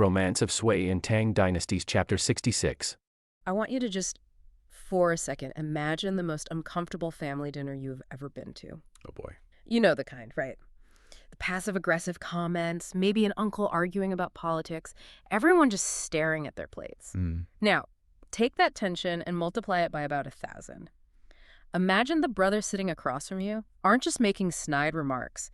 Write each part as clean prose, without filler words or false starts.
Romance of Sui and Tang Dynasties, Chapter 66. I want you to just, for a second, imagine the most uncomfortable family dinner you've ever been to. Oh boy. You know the kind, right? The passive-aggressive comments, maybe an uncle arguing about politics, everyone just staring at their plates. Now, take that tension and multiply it by about 1,000. Imagine the brothers sitting across from you aren't just making snide remarks.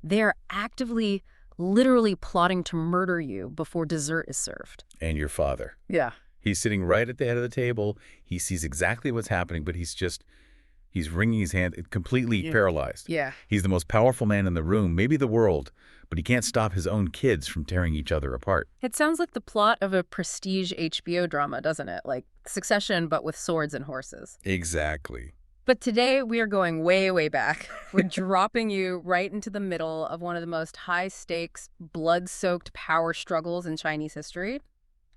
They are actively, literally plotting to murder you before dessert is served. And your father. Yeah. He's sitting right at the head of the table. He sees exactly what's happening, but he's wringing his hand, completely paralyzed. Yeah. He's the most powerful man in the room, maybe the world, but he can't stop his own kids from tearing each other apart. It sounds like the plot of a prestige HBO drama, doesn't it? Like Succession, but with swords and horses. Exactly. But today we are going way, way back. We're dropping you right into the middle of one of the most high-stakes, blood-soaked power struggles in Chinese history.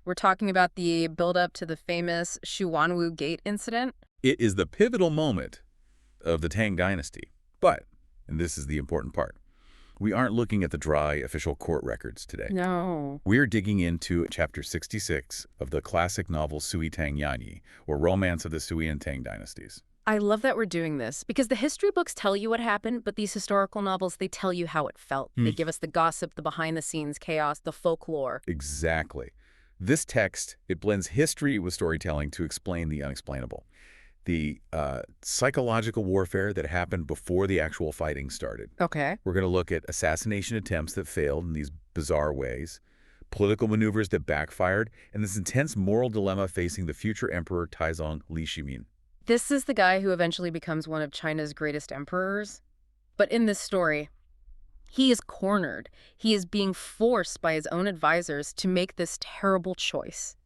We're talking about the build-up to the famous Xuanwu Gate incident. It is the pivotal moment of the Tang Dynasty. But, and this is the important part, we aren't looking at the dry official court records today. No. We're digging into Chapter 66 of the classic novel Sui Tang Yanyi, or Romance of the Sui and Tang Dynasties. I love that we're doing this, because the history books tell you what happened, but these historical novels, they tell you how it felt. They give us the gossip, the behind-the-scenes chaos, the folklore. Exactly. This text, it blends history with storytelling to explain the unexplainable. The psychological warfare that happened before the actual fighting started. Okay. We're going to look at assassination attempts that failed in these bizarre ways, political maneuvers that backfired, and this intense moral dilemma facing the future emperor Taizong Li Shimin. This is the guy who eventually becomes one of China's greatest emperors. But in this story, he is cornered. He is being forced by his own advisors to make this terrible choice.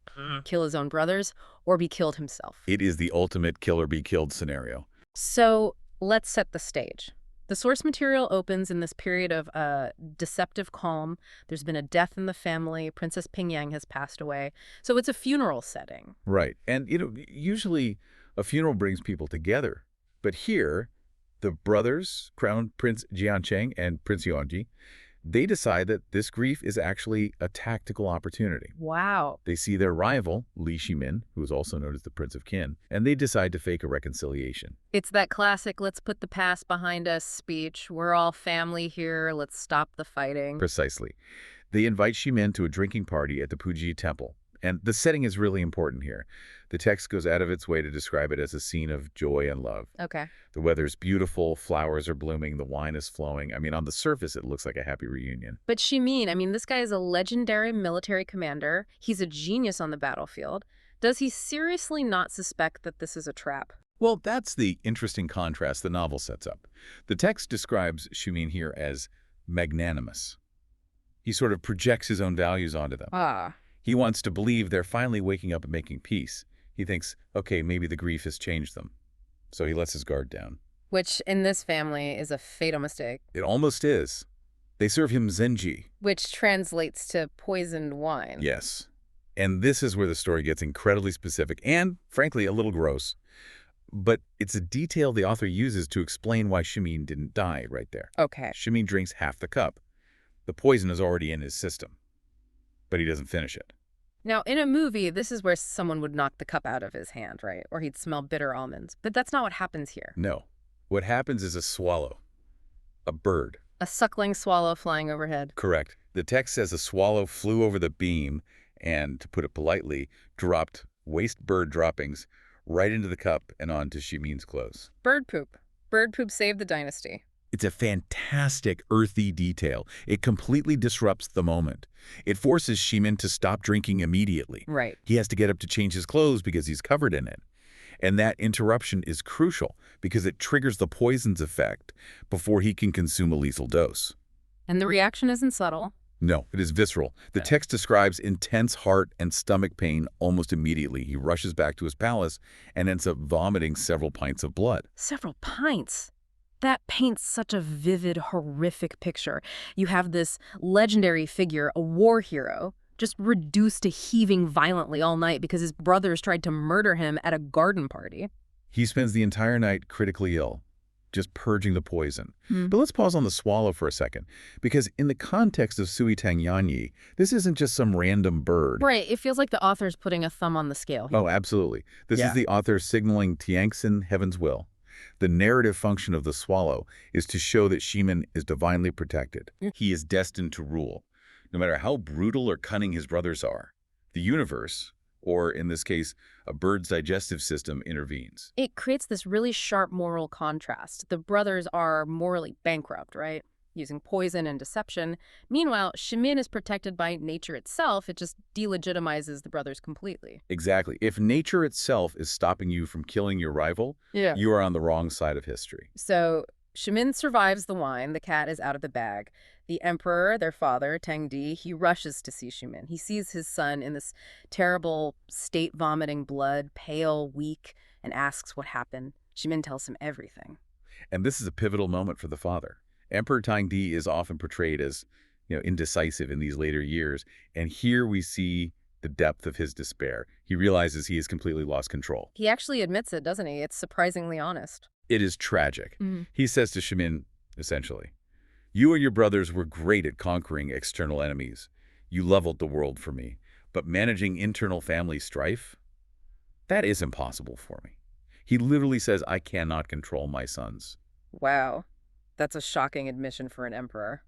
Kill his own brothers or be killed himself. It is the ultimate kill or be killed scenario. So let's set the stage. The source material opens in this period of deceptive calm. There's been a death in the family. Princess Pingyang has passed away. So it's a funeral setting. Right. And, usually a funeral brings people together. But here, the brothers, Crown Prince Jiancheng and Prince Yuanji, they decide that this grief is actually a tactical opportunity. Wow. They see their rival, Li Shimin, who is also known as the Prince of Qin, and they decide to fake a reconciliation. It's that classic, let's put the past behind us speech. We're all family here. Let's stop the fighting. Precisely. They invite Shimin to a drinking party at the Puji Temple. And the setting is really important here. The text goes out of its way to describe it as a scene of joy and love. Okay. The weather's beautiful, flowers are blooming, the wine is flowing. I mean, on the surface, it looks like a happy reunion. But Shimin, this guy is a legendary military commander. He's a genius on the battlefield. Does he seriously not suspect that this is a trap? Well, that's the interesting contrast the novel sets up. The text describes Shimin here as magnanimous. He sort of projects his own values onto them. He wants to believe they're finally waking up and making peace. He thinks, okay, maybe the grief has changed them. So he lets his guard down. Which, in this family, is a fatal mistake. It almost is. They serve him zenji. Which translates to poisoned wine. Yes. And this is where the story gets incredibly specific and, frankly, a little gross. But it's a detail the author uses to explain why Shimin didn't die right there. Okay. Shimin drinks half the cup. The poison is already in his system. But he doesn't finish it. Now, in a movie, this is where someone would knock the cup out of his hand, right? Or he'd smell bitter almonds. But that's not what happens here. No. What happens is a swallow. A bird. A suckling swallow flying overhead. Correct. The text says a swallow flew over the beam and, to put it politely, dropped waste bird droppings right into the cup and onto Shimin's clothes. Bird poop. Bird poop saved the dynasty. It's a fantastic, earthy detail. It completely disrupts the moment. It forces Shimin to stop drinking immediately. Right. He has to get up to change his clothes because he's covered in it. And that interruption is crucial because it triggers the poison's effect before he can consume a lethal dose. And the reaction isn't subtle. No, it is visceral. The text describes intense heart and stomach pain almost immediately. He rushes back to his palace and ends up vomiting several pints of blood. Several pints? That paints such a vivid, horrific picture. You have this legendary figure, a war hero, just reduced to heaving violently all night because his brothers tried to murder him at a garden party. He spends the entire night critically ill. just purging the poison. But let's pause on the swallow for a second, because in the context of Sui Tang Yanyi, this isn't just some random bird. Right. It feels like the author's putting a thumb on the scale. Oh, absolutely. This is the author signaling Tiangxin, heaven's will. The narrative function of the swallow is to show that Ximin is divinely protected. He is destined to rule, no matter how brutal or cunning his brothers are. The universe, or in this case, a bird's digestive system, intervenes. It creates this really sharp moral contrast. The brothers are morally bankrupt, right? Using poison and deception. Meanwhile, Ximin is protected by nature itself. It just delegitimizes the brothers completely. Exactly. If nature itself is stopping you from killing your rival, you are on the wrong side of history. So Ximin survives the wine. The cat is out of the bag. The emperor, their father, Tang Di, he rushes to see Ximin. He sees his son in this terrible state, vomiting blood, pale, weak, and asks what happened. Ximin tells him everything. And this is a pivotal moment for the father. Emperor Tang Di is often portrayed as, indecisive in these later years, and here we see the depth of his despair. He realizes he has completely lost control. He actually admits it, doesn't he? It's surprisingly honest. It is tragic. He says to Ximin, essentially, "You and your brothers were great at conquering external enemies. You leveled the world for me. But managing internal family strife? That is impossible for me." He literally says, "I cannot control my sons." Wow. That's a shocking admission for an emperor.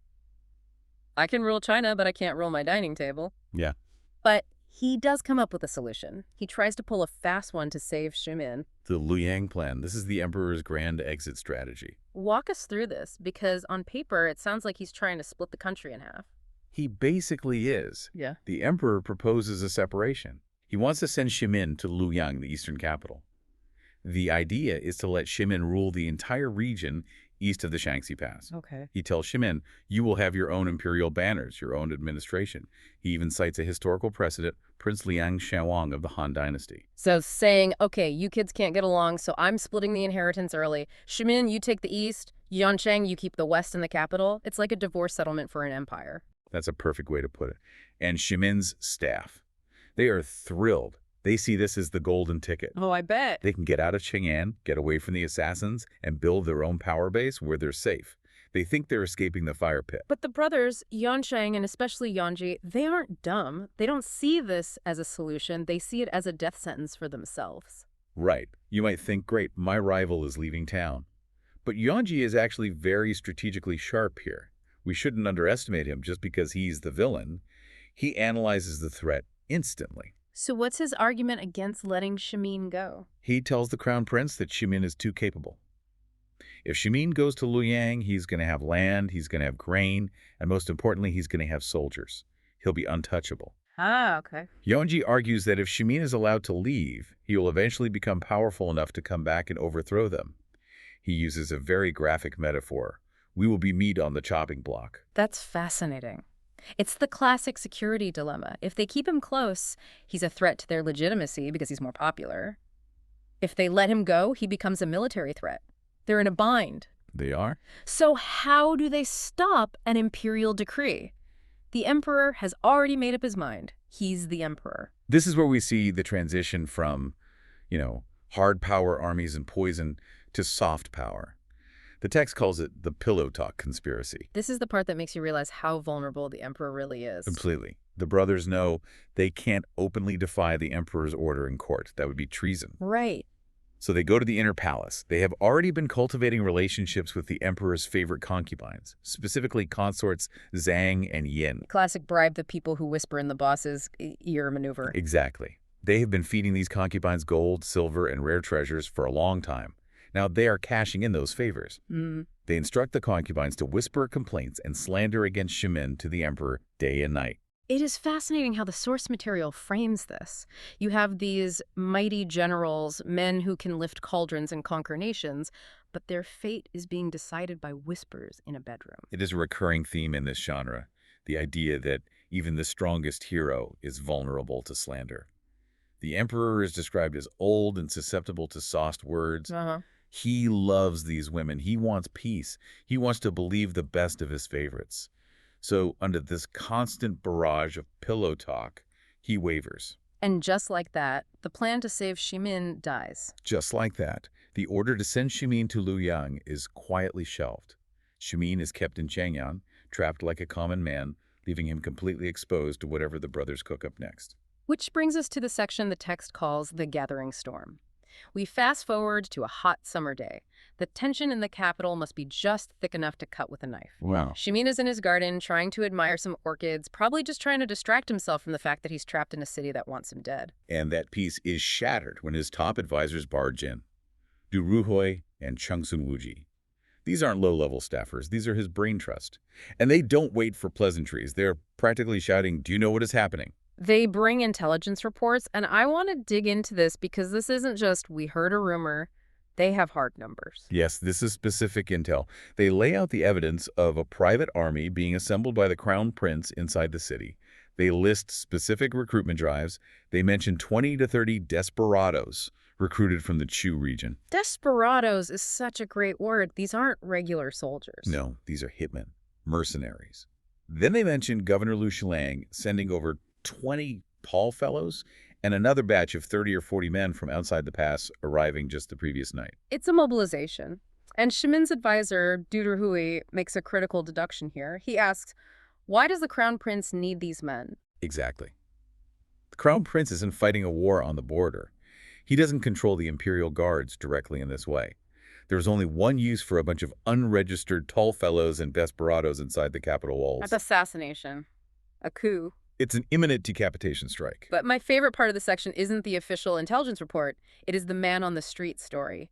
I can rule China, but I can't rule my dining table. Yeah. But he does come up with a solution. He tries to pull a fast one to save Ximin. The Luoyang plan. This is the emperor's grand exit strategy. Walk us through this, because on paper, it sounds like he's trying to split the country in half. He basically is. Yeah. The emperor proposes a separation. He wants to send Ximin to Luoyang, the eastern capital. The idea is to let Ximin rule the entire region east of the Shaanxi Pass. Okay. He tells Ximin, "You will have your own imperial banners, your own administration." He even cites a historical precedent, Prince Liang Xuanwu of the Han Dynasty. So saying, okay, you kids can't get along, so I'm splitting the inheritance early. Ximin, you take the east. Yancheng, you keep the west and the capital. It's like a divorce settlement for an empire. That's a perfect way to put it. And Ximin's staff, they are thrilled. They see this as the golden ticket. Oh, I bet. They can get out of Chang'an, get away from the assassins, and build their own power base where they're safe. They think they're escaping the fire pit. But the brothers, Yancheng and especially Yanji, they aren't dumb. They don't see this as a solution. They see it as a death sentence for themselves. Right. You might think, great, my rival is leaving town. But Yanji is actually very strategically sharp here. We shouldn't underestimate him just because he's the villain. He analyzes the threat instantly. So what's his argument against letting Ximin go? He tells the crown prince that Ximin is too capable. If Ximin goes to Luoyang, he's going to have land, he's going to have grain, and most importantly, he's going to have soldiers. He'll be untouchable. Ah, okay. Yonji argues that if Ximin is allowed to leave, he will eventually become powerful enough to come back and overthrow them. He uses a very graphic metaphor. We will be meat on the chopping block. That's fascinating. It's the classic security dilemma. If they keep him close, he's a threat to their legitimacy because he's more popular. If they let him go, he becomes a military threat. They're in a bind. They are? So how do they stop an imperial decree? The emperor has already made up his mind. He's the emperor. This is where we see the transition from, hard power armies and poison to soft power. The text calls it the pillow talk conspiracy. This is the part that makes you realize how vulnerable the emperor really is. Completely. The brothers know they can't openly defy the emperor's order in court. That would be treason. Right. So they go to the inner palace. They have already been cultivating relationships with the emperor's favorite concubines, specifically consorts Zhang and Yin. Classic bribe the people who whisper in the boss's ear maneuver. Exactly. They have been feeding these concubines gold, silver, and rare treasures for a long time. Now they are cashing in those favors. They instruct the concubines to whisper complaints and slander against Ximin to the emperor day and night. It is fascinating how the source material frames this. You have these mighty generals, men who can lift cauldrons and conquer nations, but their fate is being decided by whispers in a bedroom. It is a recurring theme in this genre, the idea that even the strongest hero is vulnerable to slander. The emperor is described as old and susceptible to soft words. He loves these women. He wants peace. He wants to believe the best of his favorites. So under this constant barrage of pillow talk, he wavers. And just like that, the plan to save Ximin dies. Just like that. The order to send Shimin to Luoyang is quietly shelved. Shimin is kept in Chang'an, trapped like a common man, leaving him completely exposed to whatever the brothers cook up next. Which brings us to the section the text calls the gathering storm. We fast forward to a hot summer day. The tension in the capital must be just thick enough to cut with a knife. Wow. Shimin is in his garden trying to admire some orchids, probably just trying to distract himself from the fact that he's trapped in a city that wants him dead. And that peace is shattered when his top advisors barge in. Du Ruhui and Xuanwu. These aren't low-level staffers. These are his brain trust. And they don't wait for pleasantries. They're practically shouting, "Do you know what is happening?" They bring intelligence reports, and I want to dig into this because this isn't just, we heard a rumor. They have hard numbers. Yes, this is specific intel. They lay out the evidence of a private army being assembled by the crown prince inside the city. They list specific recruitment drives. They mention 20 to 30 desperados recruited from the Chu region. Desperados is such a great word. These aren't regular soldiers. No, these are hitmen, mercenaries. Then they mention Governor Lu Shilang sending over 20 tall fellows and another batch of 30 or 40 men from outside the pass arriving just the previous night. It's a mobilization. And Shimin's advisor, Du Ruhui, makes a critical deduction here. He asks, why does the crown prince need these men? Exactly. The crown prince isn't fighting a war on the border. He doesn't control the imperial guards directly in this way. There's only one use for a bunch of unregistered tall fellows and desperados inside the capital walls. An assassination. A coup. It's an imminent decapitation strike. But my favorite part of the section isn't the official intelligence report. It is the man on the street story.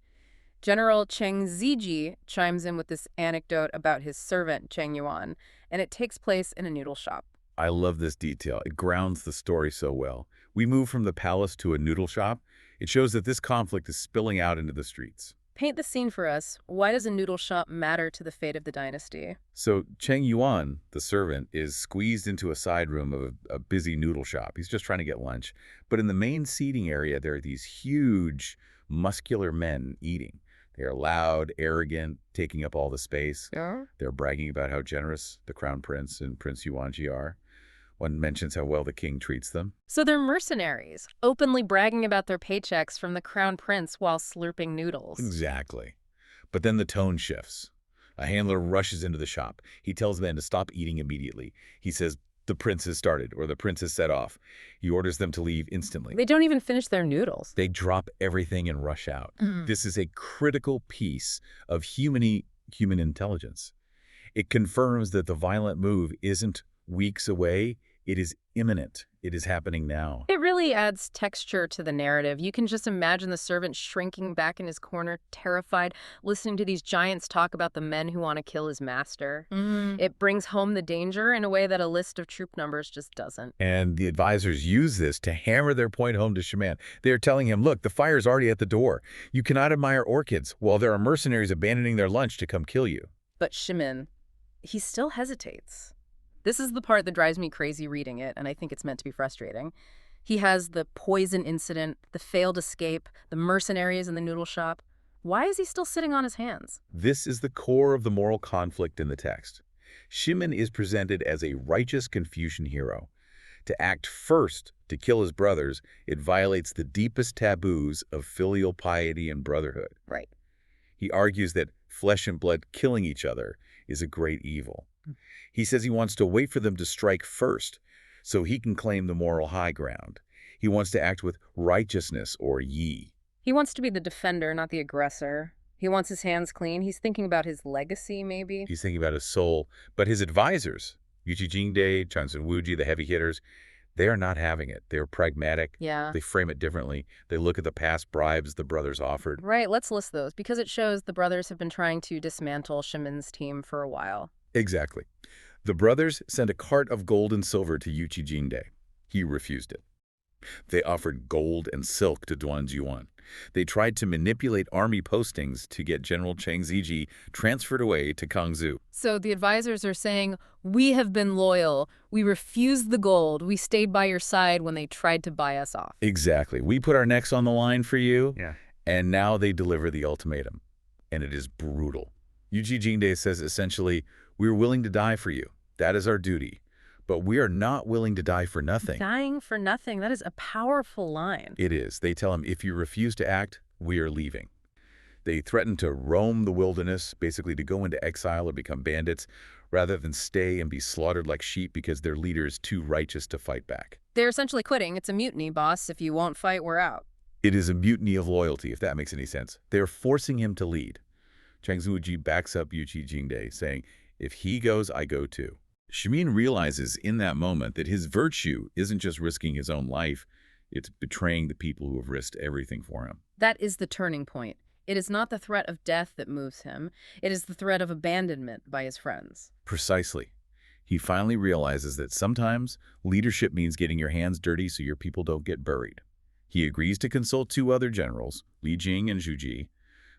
General Cheng Ziji chimes in with this anecdote about his servant, Cheng Yuan, and it takes place in a noodle shop. I love this detail. It grounds the story so well. We move from the palace to a noodle shop. It shows that this conflict is spilling out into the streets. Paint the scene for us. Why does a noodle shop matter to the fate of the dynasty? So Cheng Yuan, the servant, is squeezed into a side room of a busy noodle shop. He's just trying to get lunch. But in the main seating area, there are these huge, muscular men eating. They are loud, arrogant, taking up all the space. Yeah. They're bragging about how generous the crown prince and Prince Yuanji are. One mentions how well the king treats them. So they're mercenaries, openly bragging about their paychecks from the crown prince while slurping noodles. Exactly. But then the tone shifts. A handler rushes into the shop. He tells men to stop eating immediately. He says the prince has started, or the prince has set off. He orders them to leave instantly. They don't even finish their noodles. They drop everything and rush out. This is a critical piece of human intelligence. It confirms that the violent move isn't weeks away. It is imminent. It is happening now. It really adds texture to the narrative. You can just imagine the servant shrinking back in his corner, terrified, listening to these giants talk about the men who want to kill his master. It brings home the danger in a way that a list of troop numbers just doesn't. And the advisors use this to hammer their point home to Shimin. They are telling him, look, the fire's already at the door. You cannot admire orchids while there are mercenaries abandoning their lunch to come kill you. But Shimin, he still hesitates. This is the part that drives me crazy reading it, and I think it's meant to be frustrating. He has the poison incident, the failed escape, the mercenaries in the noodle shop. Why is he still sitting on his hands? This is the core of the moral conflict in the text. Shimin is presented as a righteous Confucian hero. To act first to kill his brothers, it violates the deepest taboos of filial piety and brotherhood. Right. He argues that flesh and blood killing each other is a great evil. He says he wants to wait for them to strike first so he can claim the moral high ground. He wants to act with righteousness or yi. He wants to be the defender, not the aggressor. He wants his hands clean. He's thinking about his legacy, maybe. He's thinking about his soul. But his advisors, Yuchi Jingde, Xuanwu, the heavy hitters, they are not having it. They're pragmatic. Yeah. They frame it differently. They look at the past bribes the brothers offered. Right, let's list those, because it shows the brothers have been trying to dismantle Shimin's team for a while. Exactly. The brothers sent a cart of gold and silver to Yuchi Jingde. He refused it. They offered gold and silk to Duan Zhuan. They tried to manipulate army postings to get General Cheng Ziji transferred away to Kangzhou. So the advisors are saying, we have been loyal. We refused the gold. We stayed by your side when they tried to buy us off. Exactly. We put our necks on the line for you, Yeah. and now they deliver the ultimatum. And it is brutal. Yuchi Jingde says essentially, we're willing to die for you. That is our duty. But we are not willing to die for nothing. Dying for nothing. That is a powerful line. It is. They tell him, if you refuse to act, we are leaving. They threaten to roam the wilderness, basically to go into exile or become bandits, rather than stay and be slaughtered like sheep because their leader is too righteous to fight back. They're essentially quitting. It's a mutiny, boss. If you won't fight, we're out. It is a mutiny of loyalty, if that makes any sense. They're forcing him to lead. Xuanwu backs up Yuqi Jingde, saying, if he goes, I go too. Shimin realizes in that moment that his virtue isn't just risking his own life, it's betraying the people who have risked everything for him. That is the turning point. It is not the threat of death that moves him. It is the threat of abandonment by his friends. Precisely. He finally realizes that sometimes leadership means getting your hands dirty so your people don't get buried. He agrees to consult 2 other generals, Li Jing and Zhu Ji,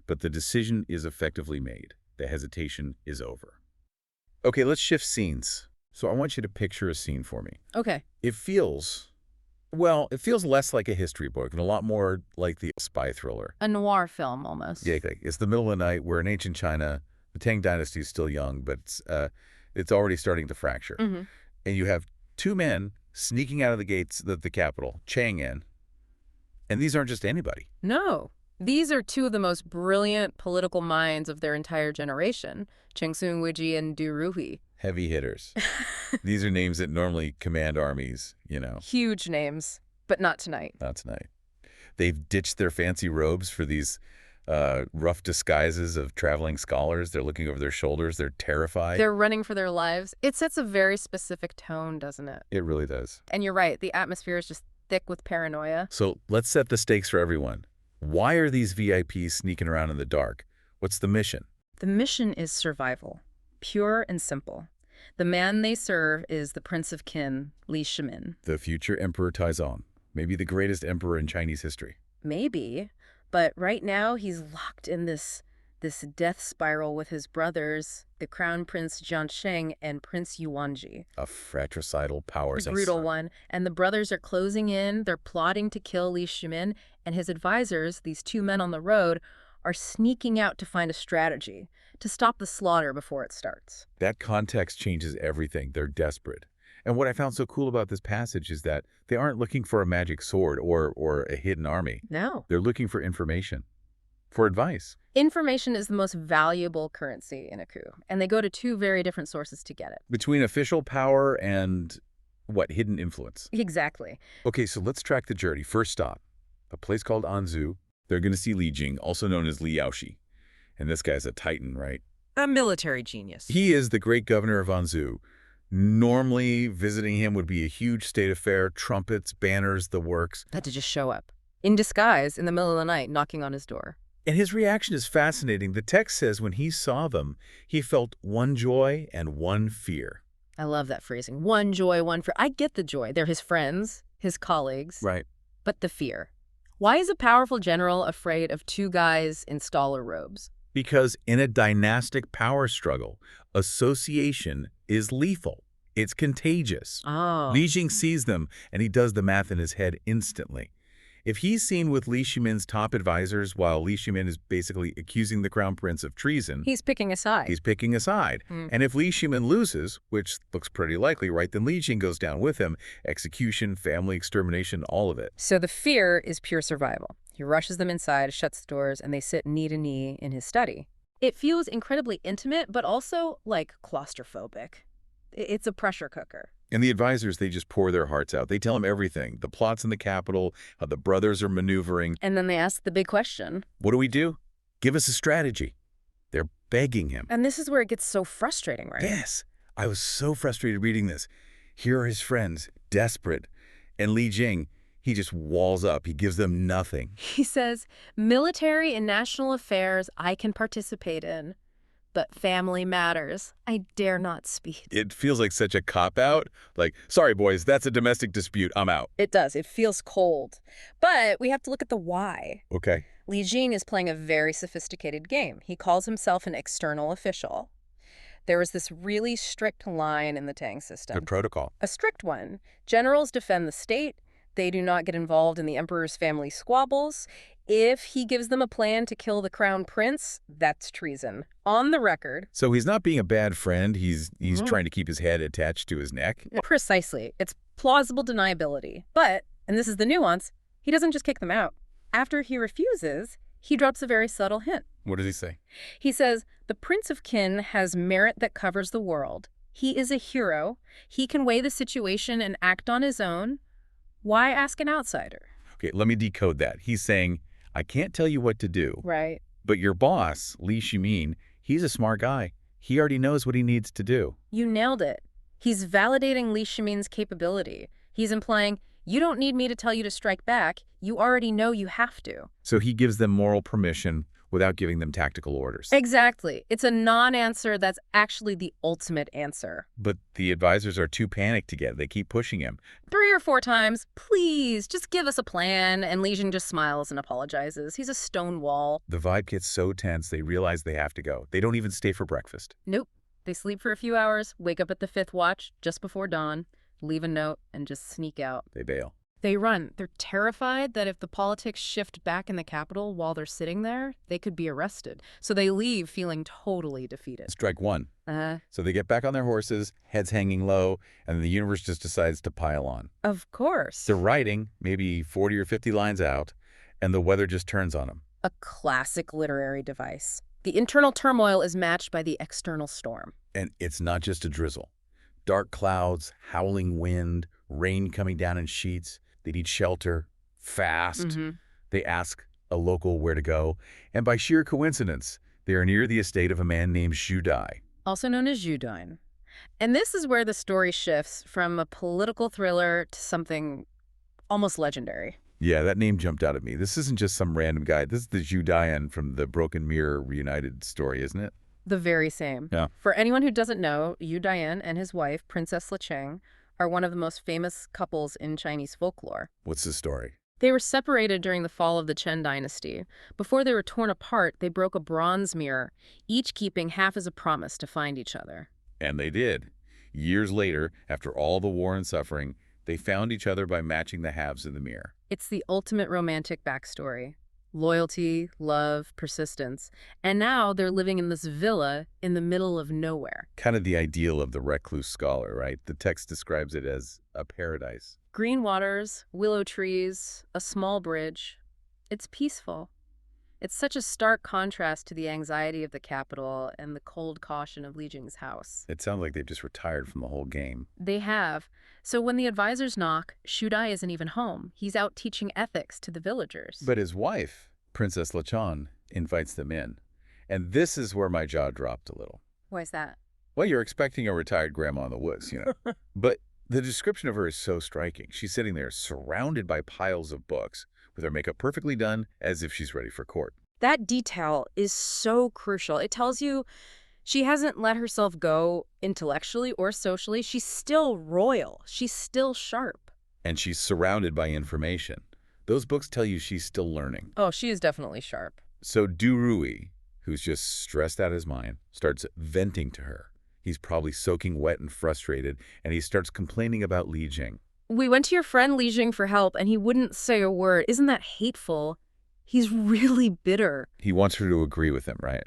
but the decision is effectively made. The hesitation is over. Okay, let's shift scenes. So I want you to picture a scene for me. Okay. It feels less like a history book and a lot more like the spy thriller. A noir film, almost. Yeah, it's the middle of the night. We're in ancient China. The Tang Dynasty is still young, but it's already starting to fracture. Mm-hmm. And you have 2 men sneaking out of the gates of the capital, Chang'an. And these aren't just anybody. No. These are 2 of the most brilliant political minds of their entire generation, Xuanwu and Du Ruhui. Heavy hitters. These are names that normally command armies, Huge names, but not tonight. Not tonight. They've ditched their fancy robes for these rough disguises of traveling scholars. They're looking over their shoulders. They're terrified. They're running for their lives. It sets a very specific tone, doesn't it? It really does. And you're right. The atmosphere is just thick with paranoia. So let's set the stakes for everyone. Why are these VIPs sneaking around in the dark? What's the mission? The mission is survival. Pure and simple. The man they serve is the Prince of Qin, Li Shimin. The future Emperor Taizong. Maybe the greatest emperor in Chinese history. Maybe. But right now, he's locked in this death spiral with his brothers, the Crown Prince Jiansheng and Prince Yuanji. A fratricidal power. The brutal one. And the brothers are closing in. They're plotting to kill Li Shimin. And his advisors, these 2 men on the road, are sneaking out to find a strategy to stop the slaughter before it starts. That context changes everything. They're desperate. And what I found so cool about this passage is that they aren't looking for a magic sword or a hidden army. No. They're looking for information, for advice. Information is the most valuable currency in a coup, and they go to 2 very different sources to get it. Between official power and, hidden influence. Exactly. Okay, so let's track the journey. First stop, a place called Anzu. They're going to see Li Jing, also known as Li Yaoshi. And this guy's a titan, right? A military genius. He is the great governor of Anzu. Normally, visiting him would be a huge state affair, trumpets, banners, the works. Had to just show up, in disguise, in the middle of the night, knocking on his door. And his reaction is fascinating. The text says when he saw them, he felt 1 joy and 1 fear. I love that phrasing. 1 joy, 1 fear. I get the joy. They're his friends, his colleagues. Right. But the fear. Why is a powerful general afraid of 2 guys in scholar robes? Because in a dynastic power struggle, association is lethal. It's contagious. Oh. Li Jing sees them, and he does the math in his head instantly. If he's seen with Li Shimin's top advisors while Li Shimin is basically accusing the crown prince of treason, He's picking a side. he's picking a side. And if Li Shimin loses, which looks pretty likely, right, then Li Jing goes down with him. Execution, family extermination, all of it. So the fear is pure survival. He rushes them inside, shuts the doors, and they sit knee to knee in his study. It feels incredibly intimate, but also, claustrophobic. It's a pressure cooker. And the advisors, they just pour their hearts out. They tell him everything. The plots in the capital, how the brothers are maneuvering. And then they ask the big question. What do we do? Give us a strategy. They're begging him. And this is where it gets so frustrating, right? Yes. I was so frustrated reading this. Here are his friends, desperate. And Li Jing, he just walls up. He gives them nothing. He says, military and national affairs I can participate in, but family matters. I dare not speak. It feels like such a cop-out. Like, sorry, boys, that's a domestic dispute. I'm out. It does. It feels cold. But we have to look at the why. Okay. Li Jing is playing a very sophisticated game. He calls himself an external official. There was this really strict line in the Tang system. Good protocol. A strict one. Generals defend the state. They do not get involved in the emperor's family squabbles. If he gives them a plan to kill the crown prince, that's treason. On the record. So he's not being a bad friend. He's trying to keep his head attached to his neck. Precisely. It's plausible deniability. But, and this is the nuance, he doesn't just kick them out. After he refuses, he drops a very subtle hint. What does he say? He says, the Prince of Qin has merit that covers the world. He is a hero. He can weigh the situation and act on his own. Why ask an outsider? Okay, let me decode that. He's saying, I can't tell you what to do. Right. But your boss, Li Shimin, he's a smart guy. He already knows what he needs to do. You nailed it. He's validating Li Shimin's capability. He's implying, you don't need me to tell you to strike back. You already know you have to. So he gives them moral permission without giving them tactical orders. Exactly. It's a non-answer that's actually the ultimate answer. But the advisors are too panicked to get it. They keep pushing him. 3 or 4 times, please, just give us a plan. And Li Jing just smiles and apologizes. He's a stone wall. The vibe gets so tense, they realize they have to go. They don't even stay for breakfast. Nope. They sleep for a few hours, wake up at the 5th watch, just before dawn, leave a note, and just sneak out. They bail. They run. They're terrified that if the politics shift back in the capital while they're sitting there, they could be arrested. So they leave feeling totally defeated. Strike one. So they get back on their horses, heads hanging low, and the universe just decides to pile on. Of course. They're writing, maybe 40 or 50 lines out, and the weather just turns on them. A classic literary device. The internal turmoil is matched by the external storm. And it's not just a drizzle. Dark clouds, howling wind, rain coming down in sheets. They need shelter, fast. They ask a local where to go. And by sheer coincidence, they are near the estate of a man named Xu Dai. Also known as Xu Dai. And this is where the story shifts from a political thriller to something almost legendary. Yeah, that name jumped out at me. This isn't just some random guy. This is the Xu Dai from the Broken Mirror Reunited story, isn't it? The very same. Yeah. For anyone who doesn't know, Xu Dai and his wife, Princess Licheng, are one of the most famous couples in Chinese folklore. What's the story? They were separated during the fall of the Chen dynasty. Before they were torn apart, they broke a bronze mirror, each keeping half as a promise to find each other. And they did. Years later, after all the war and suffering, they found each other by matching the halves in the mirror. It's the ultimate romantic backstory. Loyalty, love, persistence. And now they're living in this villa in the middle of nowhere. Kind of the ideal of the recluse scholar, right? The text describes it as a paradise. Green waters, willow trees, a small bridge. It's peaceful. It's such a stark contrast to the anxiety of the capital and the cold caution of Li Jing's house. It sounds like they've just retired from the whole game. They have. So when the advisors knock, Xu Dai isn't even home. He's out teaching ethics to the villagers. But his wife, Princess Licheng, invites them in. And this is where my jaw dropped a little. Why's that? Well, you're expecting a retired grandma in the woods, you know. But the description of her is so striking. She's sitting there surrounded by piles of books, with her makeup perfectly done, as if she's ready for court. That detail is so crucial. It tells you she hasn't let herself go intellectually or socially. She's still royal. She's still sharp. And she's surrounded by information. Those books tell you she's still learning. Oh, she is definitely sharp. So Du Rui, who's just stressed out of his mind, starts venting to her. He's probably soaking wet and frustrated, and he starts complaining about Li Jing. We went to your friend Li Jing for help, and he wouldn't say a word. Isn't that hateful? He's really bitter. He wants her to agree with him, right?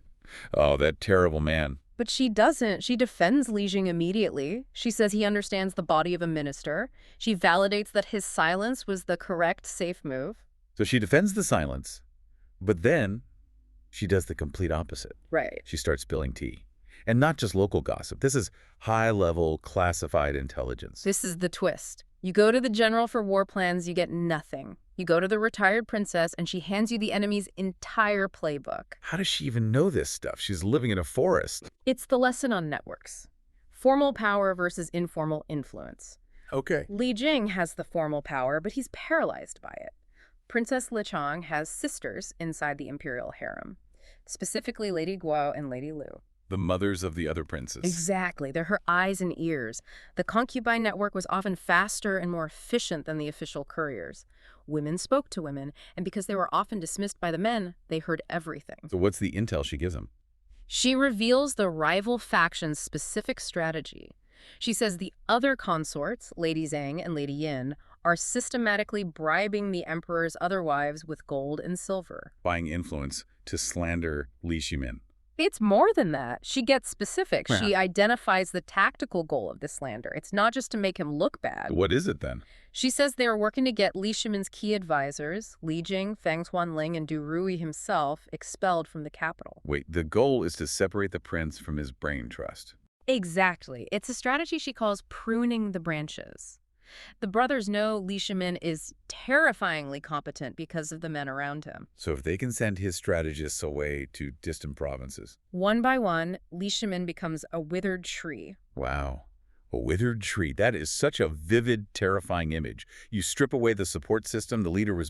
Oh, that terrible man. But she doesn't. She defends Li Jing immediately. She says he understands the body of a minister. She validates that his silence was the correct, safe move. So she defends the silence, but then she does the complete opposite. Right. She starts spilling tea. And not just local gossip. This is high-level, classified intelligence. This is the twist. You go to the general for war plans, you get nothing. You go to the retired princess, and she hands you the enemy's entire playbook. How does she even know this stuff? She's living in a forest. It's the lesson on networks. Formal power versus informal influence. Okay. Li Jing has the formal power, but he's paralyzed by it. Princess Licheng has sisters inside the imperial harem, specifically Lady Guo and Lady Lu. The mothers of the other princes. Exactly. They're her eyes and ears. The concubine network was often faster and more efficient than the official couriers. Women spoke to women, and because they were often dismissed by the men, they heard everything. So what's the intel she gives him? She reveals the rival faction's specific strategy. She says the other consorts, Lady Zhang and Lady Yin, are systematically bribing the emperor's other wives with gold and silver. Buying influence to slander Li Shimin. It's more than that. She gets specific. Yeah. She identifies the tactical goal of the slander. It's not just to make him look bad. What is it then? She says they are working to get Li Shimin's key advisors, Li Jing, Feng Huanling, and Du Rui himself, expelled from the capital. Wait, the goal is to separate the prince from his brain trust. Exactly. It's a strategy she calls pruning the branches. The brothers know Li Shimin is terrifyingly competent because of the men around him. So if they can send his strategists away to distant provinces. One by one, Li Shimin becomes a withered tree. Wow. A withered tree. That is such a vivid, terrifying image. You strip away the support system, the leader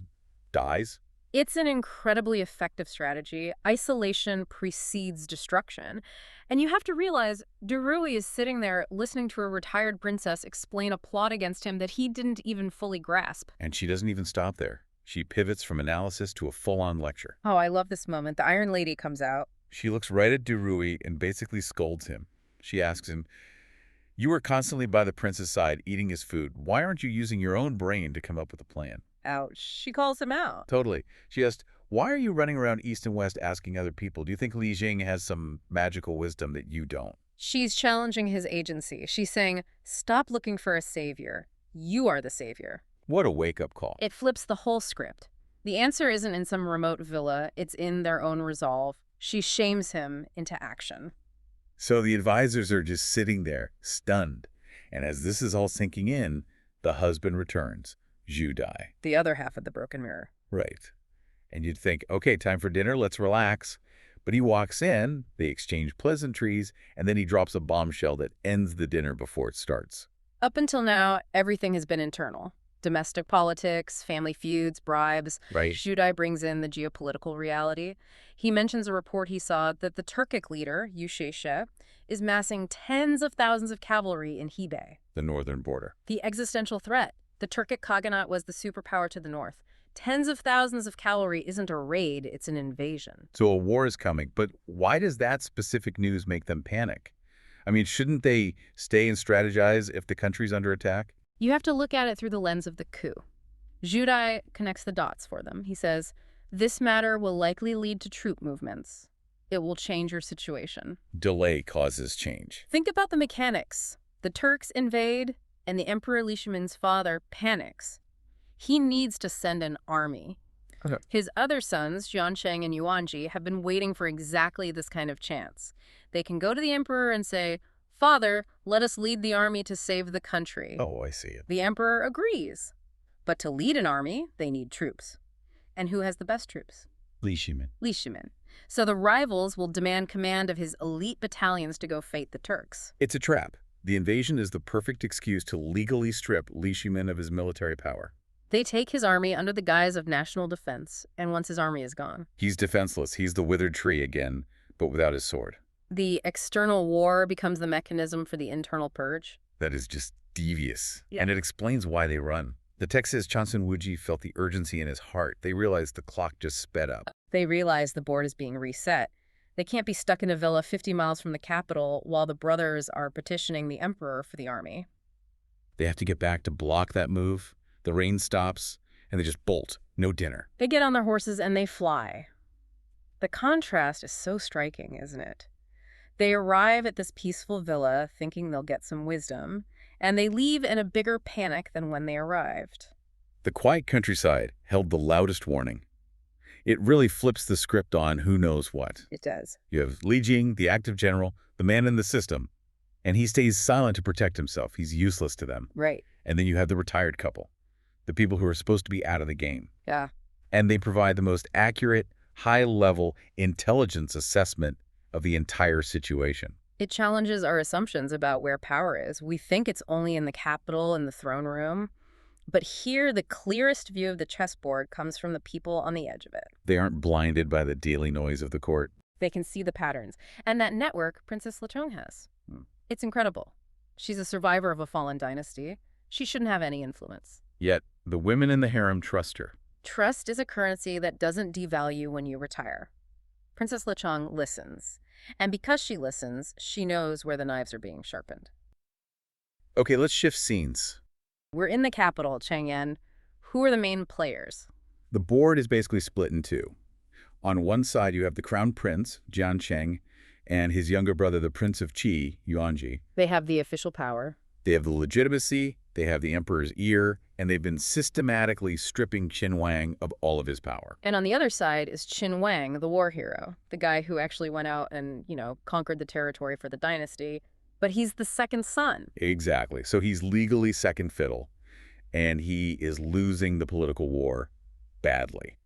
dies? It's an incredibly effective strategy. Isolation precedes destruction. And you have to realize, Du Rui is sitting there listening to a retired princess explain a plot against him that he didn't even fully grasp. And she doesn't even stop there. She pivots from analysis to a full-on lecture. Oh, I love this moment. The Iron Lady comes out. She looks right at Du Rui and basically scolds him. She asks him, "You are constantly by the prince's side, eating his food. Why aren't you using your own brain to come up with a plan?" Ouch. She calls him out. Totally. She asked, "Why are you running around east and west asking other people? Do you think Li Jing has some magical wisdom that you don't?" She's challenging his agency. She's saying, stop looking for a savior. You are the savior. What a wake-up call. It flips the whole script. The answer isn't in some remote villa. It's in their own resolve. She shames him into action. So the advisors are just sitting there, stunned. And as this is all sinking in, the husband returns. Zhu Dai. The other half of the broken mirror. Right. And you'd think, okay, time for dinner, let's relax. But he walks in, they exchange pleasantries, and then he drops a bombshell that ends the dinner before it starts. Up until now, everything has been internal. Domestic politics, family feuds, bribes. Right. Zhu Dai brings in the geopolitical reality. He mentions a report he saw that the Turkic leader, Yu Shaishe, is massing tens of thousands of cavalry in Hebei. The northern border. The existential threat. The Turkic Khaganate was the superpower to the north. Tens of thousands of cavalry isn't a raid, it's an invasion. So a war is coming, but why does that specific news make them panic? I mean, shouldn't they stay and strategize if the country's under attack? You have to look at it through the lens of the coup. Zhu Dai connects the dots for them. He says, this matter will likely lead to troop movements. It will change your situation. Delay causes change. Think about the mechanics. The Turks invade, and the Emperor Li Shimin's father panics. He needs to send an army. Okay. His other sons, Jiansheng and Yuanji, have been waiting for exactly this kind of chance. They can go to the emperor and say, "Father, let us lead the army to save the country." Oh, I see it. The emperor agrees. But to lead an army, they need troops. And who has the best troops? Li Shimin. Li Shimin. So the rivals will demand command of his elite battalions to go fight the Turks. It's a trap. The invasion is the perfect excuse to legally strip Li Shimin of his military power. They take his army under the guise of national defense, and once his army is gone, He's defenseless. He's the withered tree again, but without his sword. the external war becomes the mechanism for the internal purge. That is just devious. Yeah. And it explains why they run. The text says Xuanwu felt the urgency in his heart. They realized the clock just sped up. They realize the board is being reset. They can't be stuck in a villa 50 miles from the capital while the brothers are petitioning the emperor for the army. They have to get back to block that move. The rain stops, and they just bolt. No dinner. They get on their horses and they fly. The contrast is so striking, isn't it? They arrive at this peaceful villa thinking they'll get some wisdom, and they leave in a bigger panic than when they arrived. The quiet countryside held the loudest warning. It really flips the script on who knows what. It does. You have Li Jing, the active general, the man in the system, and he stays silent to protect himself. He's useless to them. Right. And then you have the retired couple, the people who are supposed to be out of the game. Yeah. And they provide the most accurate, high-level intelligence assessment of the entire situation. It challenges our assumptions about where power is. We think it's only in the capital and the throne room. But here, the clearest view of the chessboard comes from the people on the edge of it. They aren't blinded by the daily noise of the court. They can see the patterns. And that network Princess Lechong has. It's incredible. She's a survivor of a fallen dynasty. She shouldn't have any influence. Yet, the women in the harem trust her. Trust is a currency that doesn't devalue when you retire. Princess Lechong listens. And because she listens, she knows where the knives are being sharpened. Okay, let's shift scenes. We're in the capital, Chang'an. Who are the main players? The board is basically split in two. On one side, you have the crown prince, Jiansheng, and his younger brother, the prince of Qi, Yuanji. They have the official power. They have the legitimacy, they have the emperor's ear, and they've been systematically stripping Xuanwu of all of his power. And on the other side is Qin Wang, the war hero, the guy who actually went out and, conquered the territory for the dynasty. But he's the second son. Exactly. So he's legally second fiddle, and he is losing the political war badly.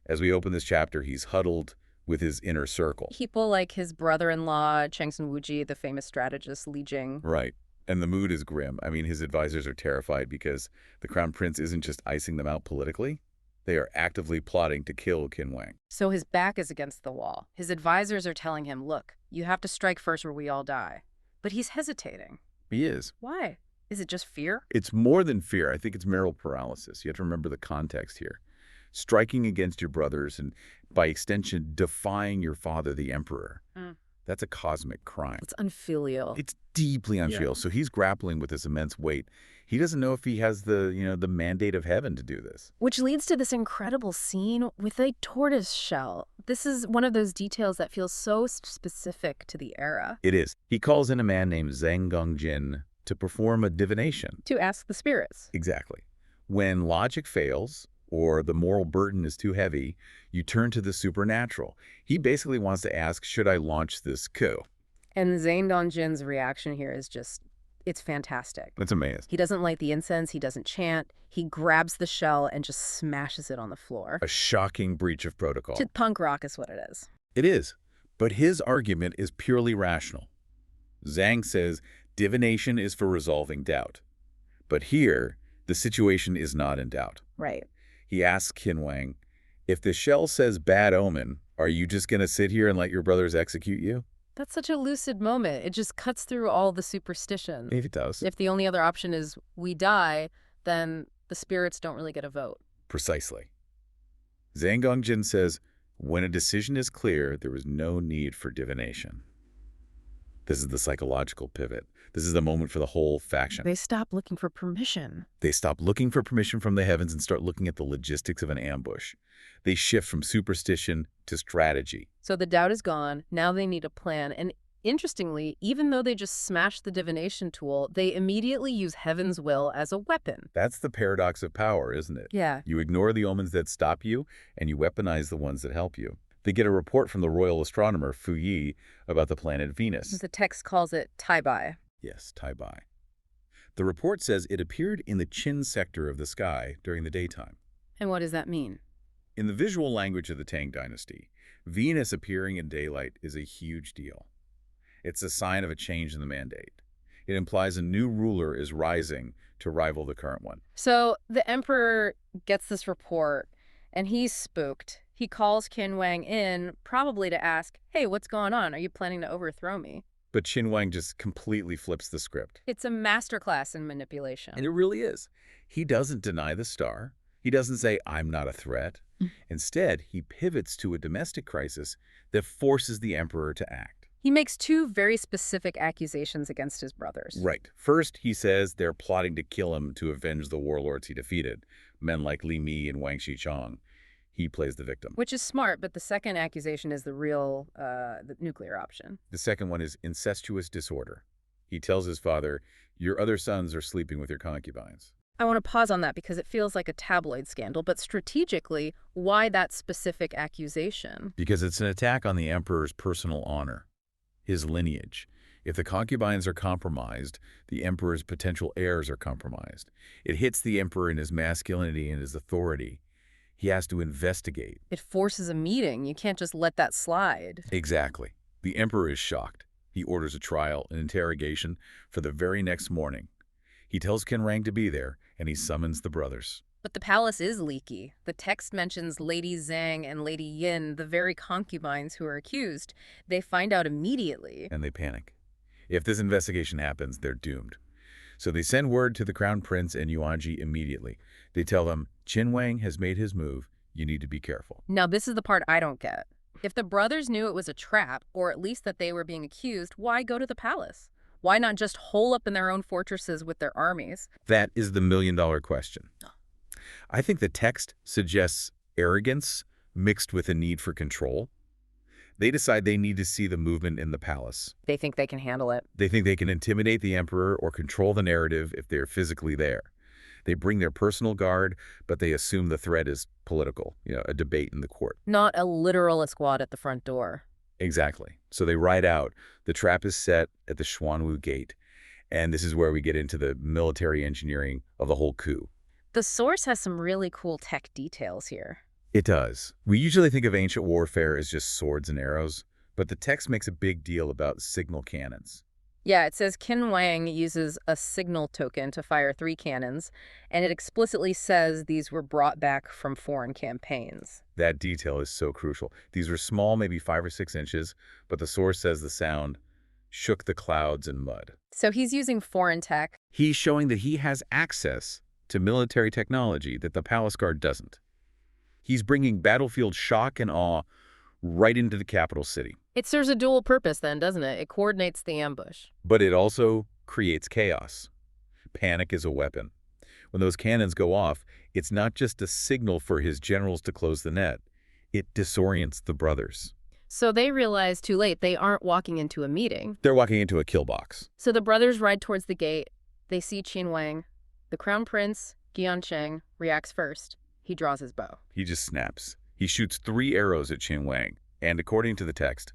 As we open this chapter, he's huddled with his inner circle. People like his brother-in-law, Xuanwu, the famous strategist Li Jing. Right. And the mood is grim. I mean, his advisors are terrified because the crown prince isn't just icing them out politically. They are actively plotting to kill Qin Wang. So his back is against the wall. His advisors are telling him, look, you have to strike first or we all die. But he's hesitating. He is. Why? Is it just fear? It's more than fear. I think it's moral paralysis. You have to remember the context here. Striking against your brothers and, by extension, defying your father, the emperor. That's a cosmic crime. It's unfilial. It's deeply unfilial. Yeah. So he's grappling with this immense weight. He doesn't know if he has the mandate of heaven to do this. Which leads to this incredible scene with a tortoise shell. This is one of those details that feels so specific to the era. It is. He calls in a man named Zhang Gongjin to perform a divination. To ask the spirits. Exactly. When logic fails, or the moral burden is too heavy, you turn to the supernatural. He basically wants to ask, should I launch this coup? And Zhang Dongjin's reaction here is just, it's fantastic. It's amazing. He doesn't light the incense, he doesn't chant, he grabs the shell and just smashes it on the floor. A shocking breach of protocol. To punk rock is what it is. It is, but his argument is purely rational. Zhang says divination is for resolving doubt. But here, the situation is not in doubt. Right. He asks Qin Wang, if the shell says bad omen, are you just going to sit here and let your brothers execute you? That's such a lucid moment. It just cuts through all the superstition. If it does. If the only other option is we die, then the spirits don't really get a vote. Precisely. Zhang Gongjin says, when a decision is clear, there is no need for divination. This is the psychological pivot. This is the moment for the whole faction. They stop looking for permission. They stop looking for permission from the heavens and start looking at the logistics of an ambush. They shift from superstition to strategy. So the doubt is gone. Now they need a plan. And interestingly, even though they just smashed the divination tool, they immediately use heaven's will as a weapon. That's the paradox of power, isn't it? Yeah. You ignore the omens that stop you, and you weaponize the ones that help you. They get a report from the royal astronomer, Fu Yi, about the planet Venus. The text calls it Tai-Bai. Yes, Tai-Bai. The report says it appeared in the Qin sector of the sky during the daytime. And what does that mean? In the visual language of the Tang dynasty, Venus appearing in daylight is a huge deal. It's a sign of a change in the mandate. It implies a new ruler is rising to rival the current one. So the emperor gets this report, and he's spooked. He calls Qin Wang in, probably to ask, hey, what's going on? Are you planning to overthrow me? But Qin Wang just completely flips the script. It's a masterclass in manipulation. And it really is. He doesn't deny the star. He doesn't say, I'm not a threat. Instead, he pivots to a domestic crisis that forces the emperor to act. He makes two very specific accusations against his brothers. Right. First, he says they're plotting to kill him to avenge the warlords he defeated, men like Li Mi and Wang Shichong. He plays the victim. Which is smart, but the second accusation is the real the nuclear option. The second one is incestuous disorder. He tells his father, your other sons are sleeping with your concubines. I want to pause on that because it feels like a tabloid scandal, but strategically, why that specific accusation? Because it's an attack on the emperor's personal honor, his lineage. If the concubines are compromised, the emperor's potential heirs are compromised. It hits the emperor in his masculinity and his authority. He has to investigate. It forces a meeting. You can't just let that slide. Exactly. The emperor is shocked. He orders a trial, an interrogation, for the very next morning. He tells Qin Wang to be there, and he summons the brothers. But the palace is leaky. The text mentions Lady Zhang and Lady Yin, the very concubines who are accused. They find out immediately. And they panic. If this investigation happens, they're doomed. So they send word to the crown prince and Yuanji immediately. They tell them, Qin Wang has made his move. You need to be careful. Now, this is the part I don't get. If the brothers knew it was a trap, or at least that they were being accused, why go to the palace? Why not just hole up in their own fortresses with their armies? That is the million-dollar question. I think the text suggests arrogance mixed with a need for control. They decide they need to see the movement in the palace. They think they can handle it. They think they can intimidate the emperor or control the narrative if they're physically there. They bring their personal guard, but they assume the threat is political, a debate in the court. Not a literal squad at the front door. Exactly. So they ride out. The trap is set at the Xuanwu gate. And this is where we get into the military engineering of the whole coup. The source has some really cool tech details here. It does. We usually think of ancient warfare as just swords and arrows, but the text makes a big deal about signal cannons. Yeah, it says Qin Wang uses a signal token to fire 3 cannons, and it explicitly says these were brought back from foreign campaigns. That detail is so crucial. These were small, maybe 5 or 6 inches, but the source says the sound shook the clouds and mud. So he's using foreign tech. He's showing that he has access to military technology that the palace guard doesn't. He's bringing battlefield shock and awe right into the capital city. It serves a dual purpose then, doesn't it? It coordinates the ambush. But it also creates chaos. Panic is a weapon. When those cannons go off, it's not just a signal for his generals to close the net. It disorients the brothers. So they realize too late they aren't walking into a meeting. They're walking into a kill box. So the brothers ride towards the gate. They see Qin Wang. The crown prince, Qiancheng, reacts first. He draws his bow. He just snaps. He shoots 3 arrows at Qin Wang, and according to the text,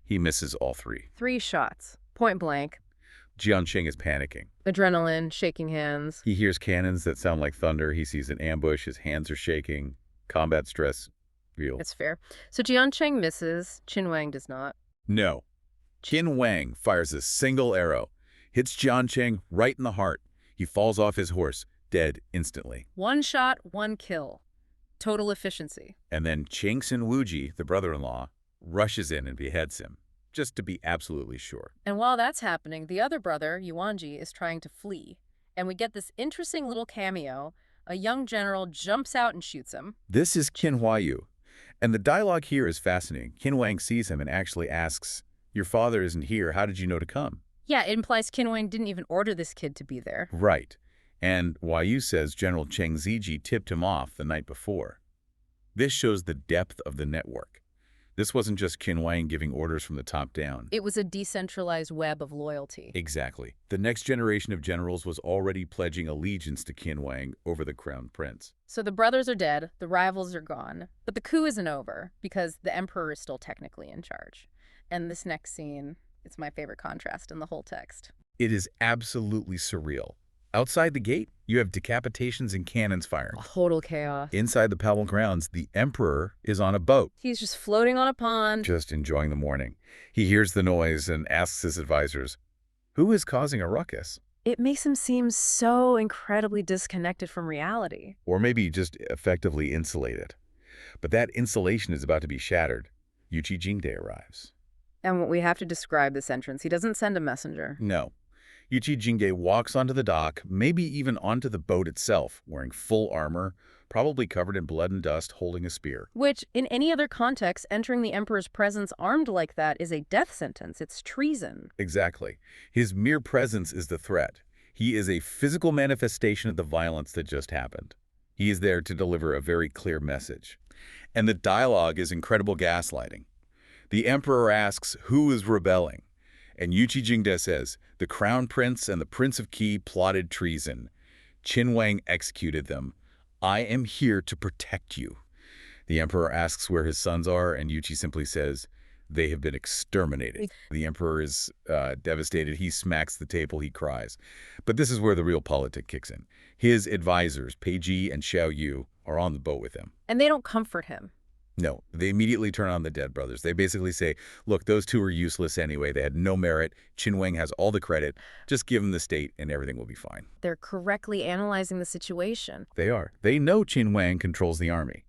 he misses all 3. 3 shots, point blank. Qiancheng is panicking. Adrenaline, shaking hands. He hears cannons that sound like thunder. He sees an ambush. His hands are shaking. Combat stress, real. It's fair. So Qiancheng misses. Qin Wang does not. No. Qin Wang fires a single arrow, hits Qiancheng right in the heart. He falls off his horse, dead instantly. 1 shot, 1 kill. Total efficiency. And then Changsun Wuji, the brother-in-law, rushes in and beheads him, just to be absolutely sure. And while that's happening, the other brother, Yuanji, is trying to flee. And we get this interesting little cameo. A young general jumps out and shoots him. This is Qin Huayu. And the dialogue here is fascinating. Qin Wang sees him and actually asks, "Your father isn't here. How did you know to come?" Yeah, it implies Qin Wang didn't even order this kid to be there. Right. And Huayu says General Cheng Ziji tipped him off the night before. This shows the depth of the network. This wasn't just Qin Wang giving orders from the top down. It was a decentralized web of loyalty. Exactly. The next generation of generals was already pledging allegiance to Qin Wang over the crown prince. So the brothers are dead, the rivals are gone, but the coup isn't over because the emperor is still technically in charge. And this next scene, it's my favorite contrast in the whole text. It is absolutely surreal. Outside the gate, you have decapitations and cannons firing. Total chaos. Inside the palace grounds, the emperor is on a boat. He's just floating on a pond. Just enjoying the morning. He hears the noise and asks his advisors, who is causing a ruckus? It makes him seem so incredibly disconnected from reality. Or maybe just effectively insulated. But that insulation is about to be shattered. Yuqi Jingde arrives. And we have to describe this entrance. He doesn't send a messenger. No. Yuqi Jingde walks onto the dock, maybe even onto the boat itself, wearing full armor, probably covered in blood and dust, holding a spear. Which, in any other context, entering the emperor's presence armed like that is a death sentence. It's treason. Exactly. His mere presence is the threat. He is a physical manifestation of the violence that just happened. He is there to deliver a very clear message. And the dialogue is incredible gaslighting. The emperor asks, who is rebelling? And Yuqi Jingde says, the crown prince and the prince of Qi plotted treason. Qin Wang executed them. I am here to protect you. The emperor asks where his sons are, and Yuqi simply says, they have been exterminated. The emperor is devastated. He smacks the table. He cries. But this is where the real politic kicks in. His advisors, Pei Ji and Xiao Yu, are on the boat with him. And they don't comfort him. No, they immediately turn on the dead brothers. They basically say, look, those two are useless anyway. They had no merit. Qin Wang has all the credit. Just give them the state and everything will be fine. They're correctly analyzing the situation. They are. They know Qin Wang controls the army.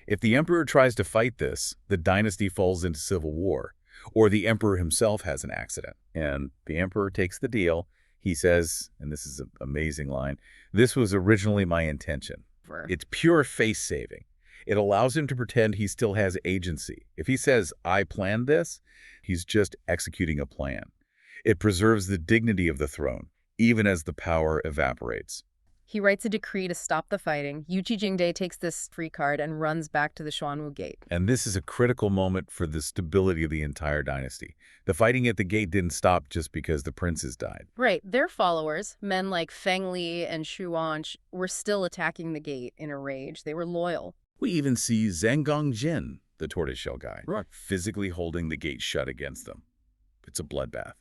If the emperor tries to fight this, the dynasty falls into civil war, or the emperor himself has an accident. And the emperor takes the deal. He says, and this is an amazing line, this was originally my intention. It's pure face saving. It allows him to pretend he still has agency. If he says, I planned this, he's just executing a plan. It preserves the dignity of the throne, even as the power evaporates. He writes a decree to stop the fighting. Yuqi Jingde takes this free card and runs back to the Xuanwu gate. And this is a critical moment for the stability of the entire dynasty. The fighting at the gate didn't stop just because the princes died. Right. Their followers, men like Feng Li and Xu Wanch, were still attacking the gate in a rage. They were loyal. We even see Zhang Gongjin, the tortoiseshell guy, physically holding the gate shut against them. It's a bloodbath.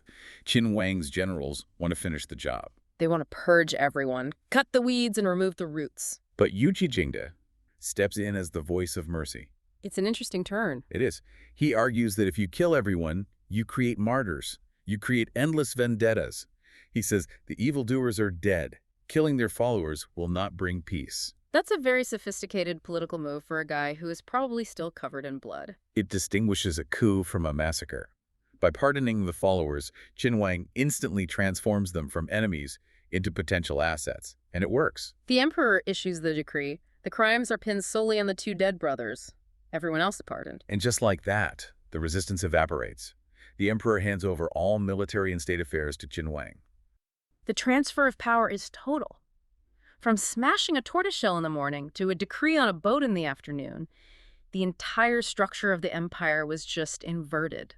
Qin Wang's generals want to finish the job. They want to purge everyone, cut the weeds and remove the roots. But Yuqi Jingde steps in as the voice of mercy. It's an interesting turn. It is. He argues that if you kill everyone, you create martyrs. You create endless vendettas. He says the evildoers are dead. Killing their followers will not bring peace. That's a very sophisticated political move for a guy who is probably still covered in blood. It distinguishes a coup from a massacre. By pardoning the followers, Qin Wang instantly transforms them from enemies into potential assets. And it works. The emperor issues the decree. The crimes are pinned solely on the two dead brothers. Everyone else is pardoned. And just like that, the resistance evaporates. The emperor hands over all military and state affairs to Qin Wang. The transfer of power is total. From smashing a tortoiseshell in the morning to a decree on a boat in the afternoon, the entire structure of the empire was just inverted.